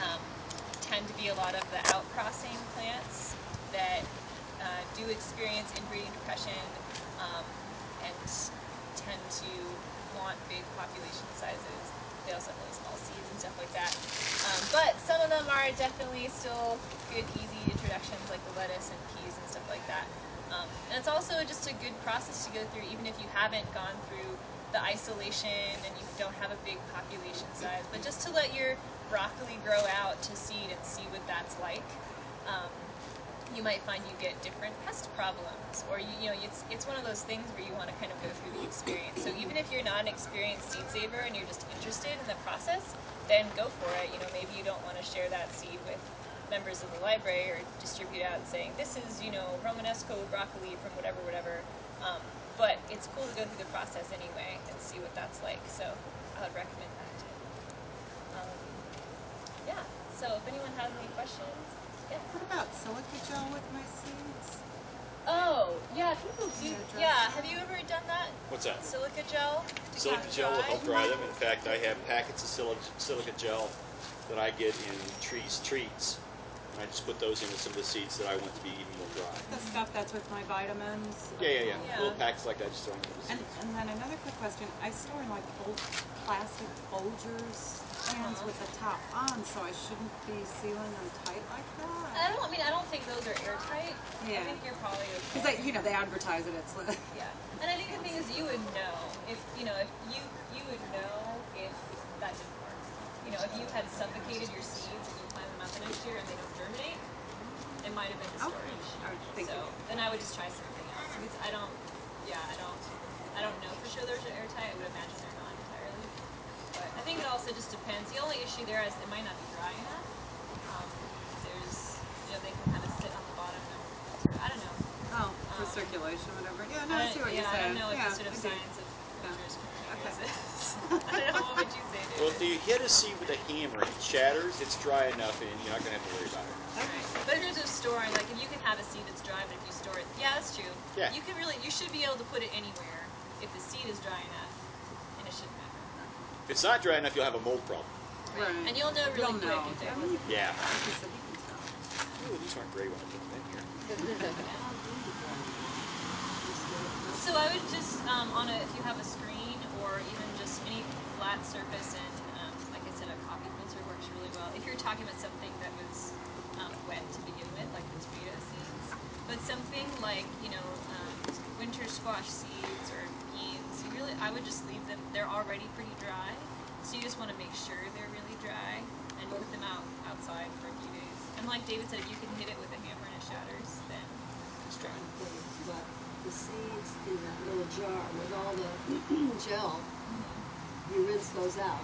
um, tend to be a lot of the outcrossing plants that do experience inbreeding depression and tend to want big population sizes. They also have really small seeds and stuff like that. But some of them are definitely still good, easy introductions, like the lettuce and peas and stuff like that. And it's also just a good process to go through, even if you haven't gone through the isolation and you don't have a big population size, but just to let your broccoli grow out to seed and see what that's like. You might find you get different pest problems, or you know, it's one of those things where you want to kind of go through the experience. So even if you're not an experienced seed saver and you're just interested in the process, then go for it. You know, maybe you don't want to share that seed with members of the library or distribute out saying this is, you know, Romanesco broccoli from whatever. But it's cool to go through the process anyway and see what that's like. So I would recommend that too. Yeah. So if anyone has any questions. Yeah. What about silica gel with my seeds? Oh, yeah, people do. Yeah, have you ever done that? What's that? Silica gel? Silica gel will help dry them. In fact, I have packets of silica gel that I get in treats, and I just put those into some of the seeds that I want to be even more dry. The stuff that's with my vitamins? Yeah. Little packs like that, just throw them into the seeds. And then another quick question. I store in like old plastic Folgers cans with the top on, so I shouldn't be sealing them tight like that? I don't think those are airtight. Yeah. I think you're probably okay. Because they advertise it. It's yeah. And I think the thing is, you would know if you would know if that didn't work. You know, if you had suffocated your seeds and you plant them out the next year and they don't germinate, it might have been the storage. Okay. So then I would just try something else. Because I don't know for sure those are airtight. I would imagine they're not entirely. But I think it also just depends. The only issue there is it might not be dry enough. They can kind of sit on the bottom and sort of, I don't know. Oh, for circulation, whatever. Yeah, no, I see what you're saying. I don't know what the sort of science of Folgers is. I don't know, what would you say, David? Well, if you hit a seed with a hammer and it shatters, it's dry enough and you're not going to have to worry about it. Right. But in terms of storing, like if you can have a seed that's dry, but if you store it, yeah, that's true. Yeah. You should be able to put it anywhere if the seed is dry enough, and it shouldn't matter. If it's not dry enough, you'll have a mold problem. Right. And you'll know really quick if there was. Yeah. Ooh, these aren't great when I put them in here. So I would just, if you have a screen or even just any flat surface, and like I said, a coffee filter works really well. If you're talking about something that was wet to begin with, like the tomato seeds, but something like, winter squash seeds or beans, I would just leave them, they're already pretty dry, so you just want to make sure they're really dry and put them outside for a few days. And like David said, if you can hit it with a hammer and it shatters, then it's dry. But the seeds in that little jar with all the gel, you rinse those out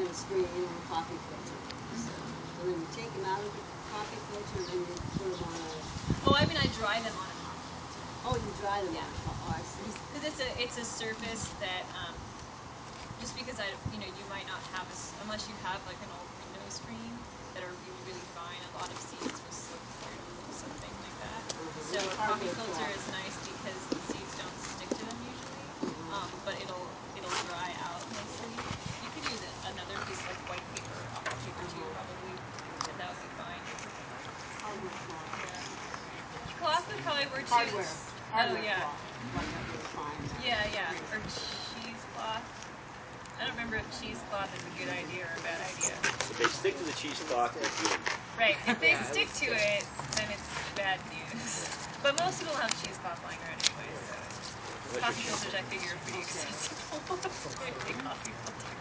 in a screen in a coffee filter. So, and then you take them out of the coffee filter and then you put them on a... Oh, I mean I dry them on a coffee filter. Oh, you dry them on a coffee. Oh, I see. Because it's a surface that, just because you might not have, unless you have like an old window screen that are really, really fine, a lot of seeds will slip through something like that. So a coffee filter is nice because the seeds don't stick to them usually, but it'll dry out nicely. You could use another piece like white paper, office paper too, probably, and that would be fine. Hardwood cloth. Yeah. Cloth would probably work too. Hardware. Oh yeah. Like that really fine. Yeah. Or cheesecloth. I don't remember if cheesecloth is a good idea or a bad idea. If they stick to the cheesecloth, they're good. Right. If they stick to it, then it's bad news. But most people have cheesecloth lying around anyway, so coffee filters I figure are pretty accessible. Coffee filter.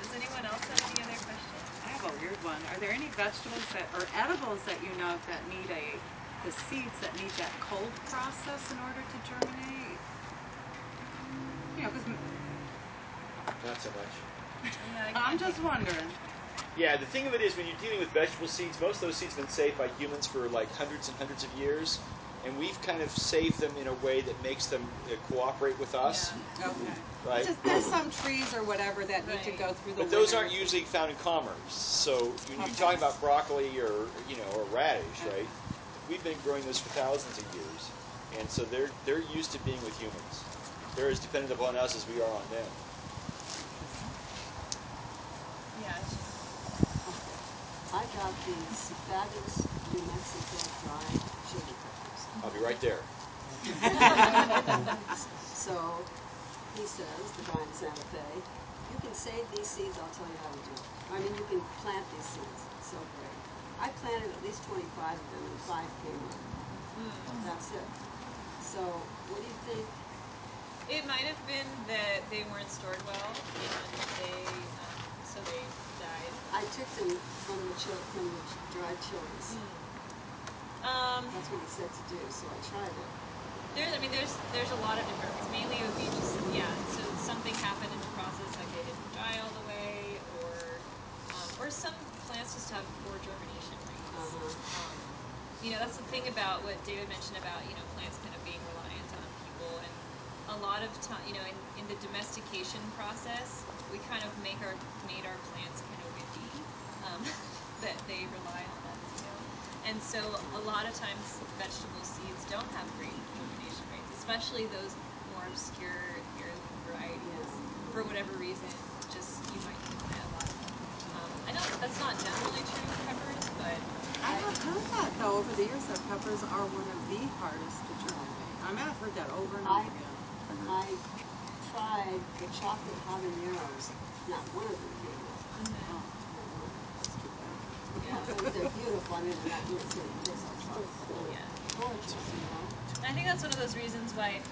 Does anyone else have any other questions? I have a weird one. Are there any vegetables or edibles that that need the seeds that need that cold process in order to germinate? Because Not so much. I'm just wondering. Yeah, the thing of it is, when you're dealing with vegetable seeds, most of those seeds have been saved by humans for like hundreds and hundreds of years, and we've kind of saved them in a way that makes them cooperate with us. Yeah. Okay. Right? There's some trees or whatever that need to go through the But those winter. aren't usually found in commerce. So when you're talking about broccoli or radish, right? We've been growing those for thousands of years, and so they're used to being with humans. They're as dependent upon us as we are on them. these fabulous New Mexico dried chili peppers. I'll be right there. So he says, the guy in Santa Fe, you can save these seeds, I'll tell you how to do it. I mean, you can plant these seeds. It's so great. I planted at least 25 of them and 5 came up. That's it. So, what do you think? It might have been that they weren't stored well, and so they died. I took them from the dried chilies. That's what he said to do, so I tried it. There's a lot of different reasons. Mainly it would be just, so something happened in the process, like they didn't dry all the way, or some plants just have poor germination rates. That's the thing about what David mentioned about, plants kind of being reliant on people, and a lot of time, in the domestication process, we kind of made our plants kind of windy, that they rely on us, And so a lot of times vegetable seeds don't have great germination rates, especially those more obscure heirloom varieties. For whatever reason, you might plant a lot of them. I know that's not generally true with peppers, but I have heard that though over the years that peppers are one of the hardest to germinate. I mean, I've heard that over and over again. I tried the chocolate habaneros. Not one of them came up. That's too bad. They're beautiful. I mean, they're not taste like chocolate. yeah. Gorgeous, I think that's one of those reasons why if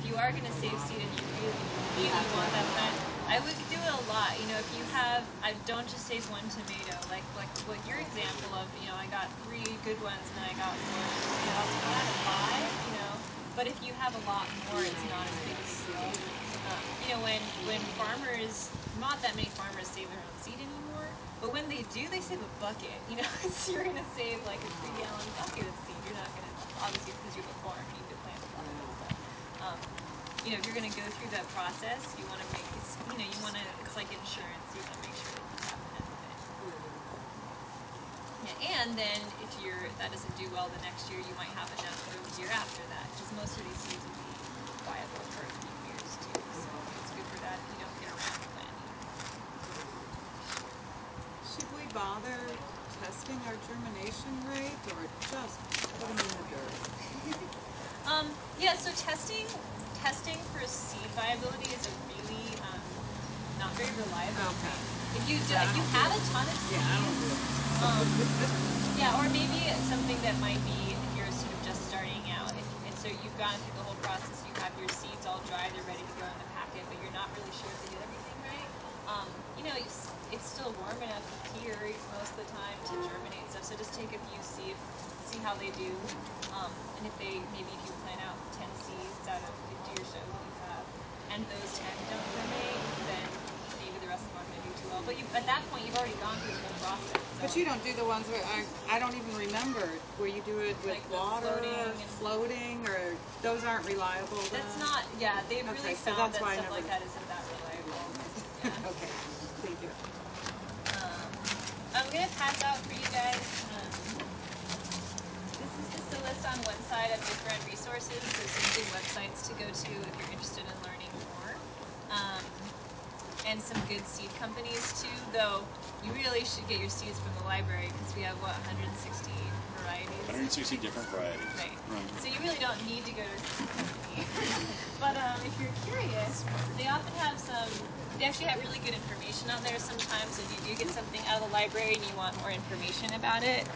you are going to save seed and you really want that plant, I would do it a lot. If you have, don't just save one tomato. Like what your example of, I got 3 good ones and then I got 4. I'll take that at 5. But if you have a lot more, it's not as big a deal. When farmers, not that many farmers save their own seed anymore, but when they do, they save a bucket. So you're going to save like a 3-gallon bucket of seed. You're not going to, obviously because you have a farm and you can plant a lot of it, but if you're going to go through that process, you want to make it, it's like insurance. You want to make sure that you have enough of it. Yeah, and then if that doesn't do well the next year, you might have enough for the year after that, because most of these seeds will be viable for a few years too. So it's good for that if you don't get around to planting. Should we bother testing our germination rate or just put them in the dirt? So testing for seed viability is a really not very reliable thing. If you have a ton of seeds, or maybe it's something that might be if you're sort of just starting out, and so you've gone through the whole process, you have your seeds all dry, they're ready to go in the packet, but you're not really sure if they did everything right. It's still warm enough here most of the time to germinate stuff. So just take a few, see how they do, and if you plan out 10 seeds out of 50 or so that you have, and those 10 don't germinate, then maybe the rest of them aren't going to do too well. But at that point, you've already gone through the whole process. So. But you don't do the ones where I don't even remember where you do it with like water or floating, or those aren't reliable. That's not. Yeah, they've really so found that's that why stuff like that isn't that reliable. Yeah. Okay, thank you. I'm gonna pass out for you guys. This is just a list on one side of different resources. There's some good websites to go to if you're interested in learning more, and some good seed companies too. Though you really should get your seeds from the library because we have 160 varieties. 160 different varieties. Right. So you really don't need to go to a seed company. But if you're curious, they often have they actually have really good information on there sometimes. If you do get something out of the library and you want more information about it,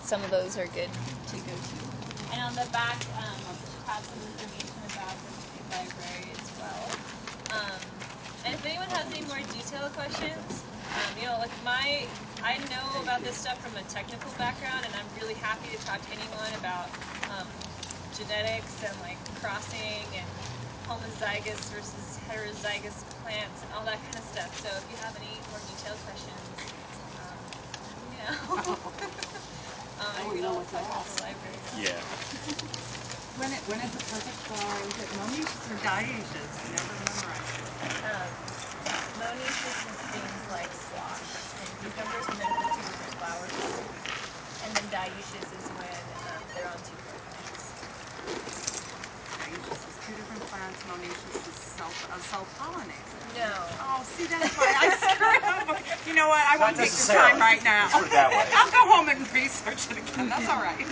some of those are good to go to. And on the back, have some information about the seed library as well. And if anyone has any more detailed questions, I know about this stuff from a technical background, and I'm really happy to talk to anyone about genetics and like crossing and homozygous versus heterozygous plants and all that kind of stuff. So if you have any more detailed questions, let me know. We can always talk about the library. Yeah. When is the perfect is it monoecious or dioecious? I never memorized it. Monoecious is things like squash and cucumbers when they're the 2 different flowers. And then dioecious is when they're on 2 different plants. Dioecious is 2 different plants. Monoecious is self-pollinated. No. Oh, see, that's why I screwed up. You know what? I won't take your time right now. Let's put it that way. I'll go home and research it again. That's all right.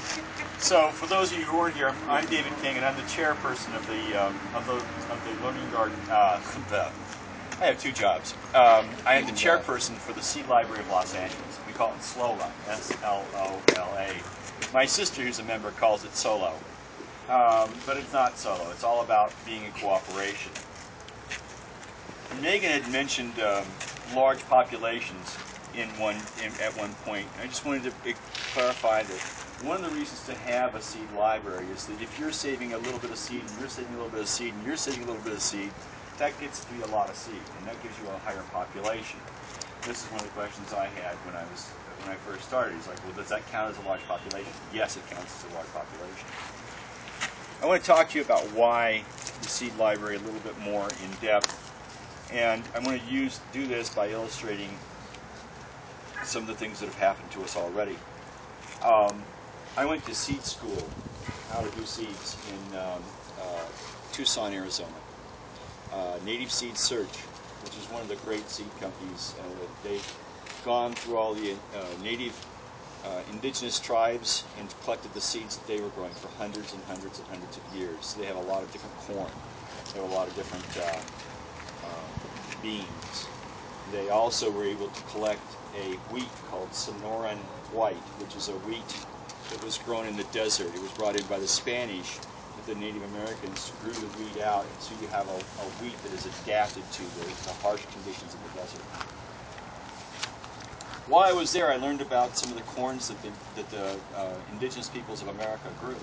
So, for those of you who weren't here, I'm David King, and I'm the chairperson of the Learning Garden. I have two jobs. I am the chairperson for the Seed Library of Los Angeles. We call it SLOLA, S-L-O-L-A. My sister, who's a member, calls it solo, but it's not solo. It's all about being in cooperation. Megan had mentioned large populations at one point. I just wanted to clarify that one of the reasons to have a seed library is that if you're saving a little bit of seed, and you're saving a little bit of seed, and you're saving a little bit of seed, that gets to be a lot of seed, and that gives you a higher population. This is one of the questions I had when I first started. It's like, well, does that count as a large population? Yes, it counts as a large population. I want to talk to you about why the seed library a little bit more in depth, and I'm going to do this by illustrating some of the things that have happened to us already. I went to seed school, how to do seeds, in Tucson, Arizona. Native Seed Search, which is one of the great seed companies. They've gone through all the native indigenous tribes and collected the seeds that they were growing for hundreds and hundreds and hundreds of years. So they have a lot of different corn. They have a lot of different beans. They also were able to collect a wheat called Sonoran White, which is a wheat that was grown in the desert. It was brought in by the Spanish, but the Native Americans grew the wheat out, and so you have a wheat that is adapted to the harsh conditions of the desert. While I was there, I learned about some of the corns that the indigenous peoples of America grew.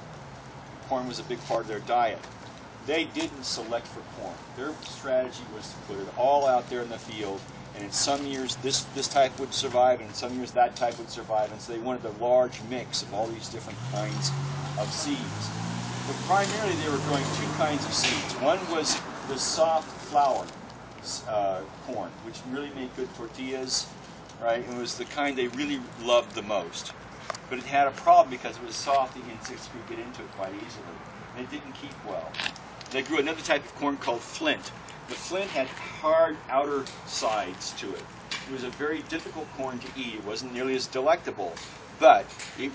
Corn was a big part of their diet. They didn't select for corn. Their strategy was to put it all out there in the field, and in some years this type would survive, and in some years that type would survive, and so they wanted a large mix of all these different kinds of seeds. But primarily they were growing two kinds of seeds. One was the soft flour corn, which really made good tortillas, right? It was the kind they really loved the most. But it had a problem because it was soft, the insects could get into it quite easily. And it didn't keep well. They grew another type of corn called flint. The flint had hard outer sides to it. It was a very difficult corn to eat. It wasn't nearly as delectable, but the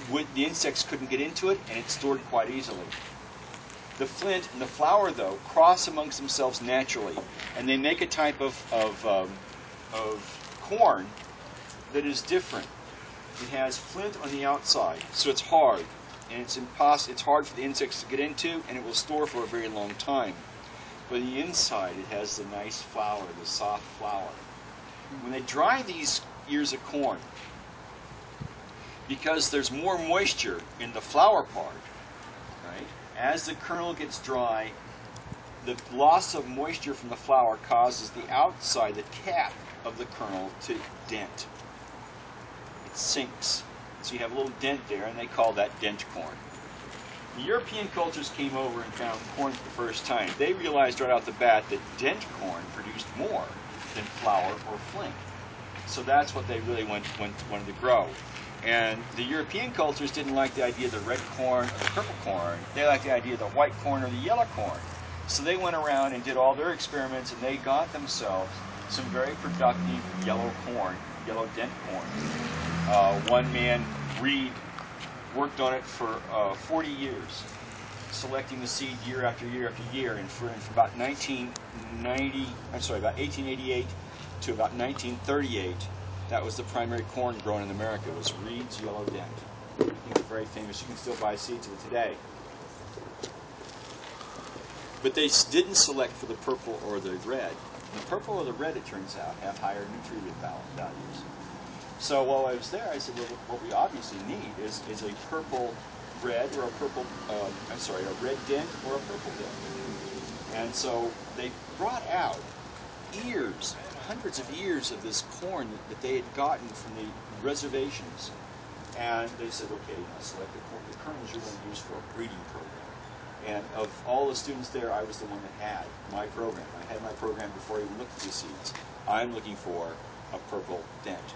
insects couldn't get into it, and it stored quite easily. The flint and the flour, though, cross amongst themselves naturally, and they make a type of corn that is different. It has flint on the outside, so it's hard, and it's hard for the insects to get into, and it will store for a very long time. But on the inside, it has the nice flour, the soft flour. When they dry these ears of corn, because there's more moisture in the flour part, right? As the kernel gets dry, the loss of moisture from the flour causes the outside, the cap of the kernel, to dent. It sinks. So you have a little dent there, and they call that dent corn. The European cultures came over and found corn for the first time. They realized right out the bat that dent corn produced more than flour or flint. So that's what they really wanted to grow. And the European cultures didn't like the idea of the red corn or the purple corn. They liked the idea of the white corn or the yellow corn. So they went around and did all their experiments, and they got themselves some very productive yellow corn, yellow dent corn. One man, Reed, worked on it for 40 years, selecting the seed year after year after year, and for about 1888 to about 1938, that was the primary corn grown in America. It was Reed's Yellow Dent. I think it's very famous. You can still buy seeds of it today. But they didn't select for the purple or the red. The purple or the red, it turns out, have higher nutrient values. So while I was there, I said, well, what we obviously need is a purple red or a purple, a red dent or a purple dent. And so they brought out ears, hundreds of ears of this corn that they had gotten from the reservations. And they said, okay, now select the kernels you're going to use for a breeding program. And of all the students there, I was the one that had my program. I had my program before I even looked at these seeds. I'm looking for a purple dent.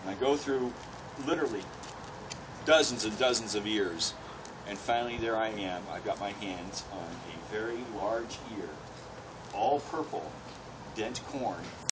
And I go through literally dozens and dozens of ears, and finally there I am. I've got my hands on a very large ear, all purple, dent corn,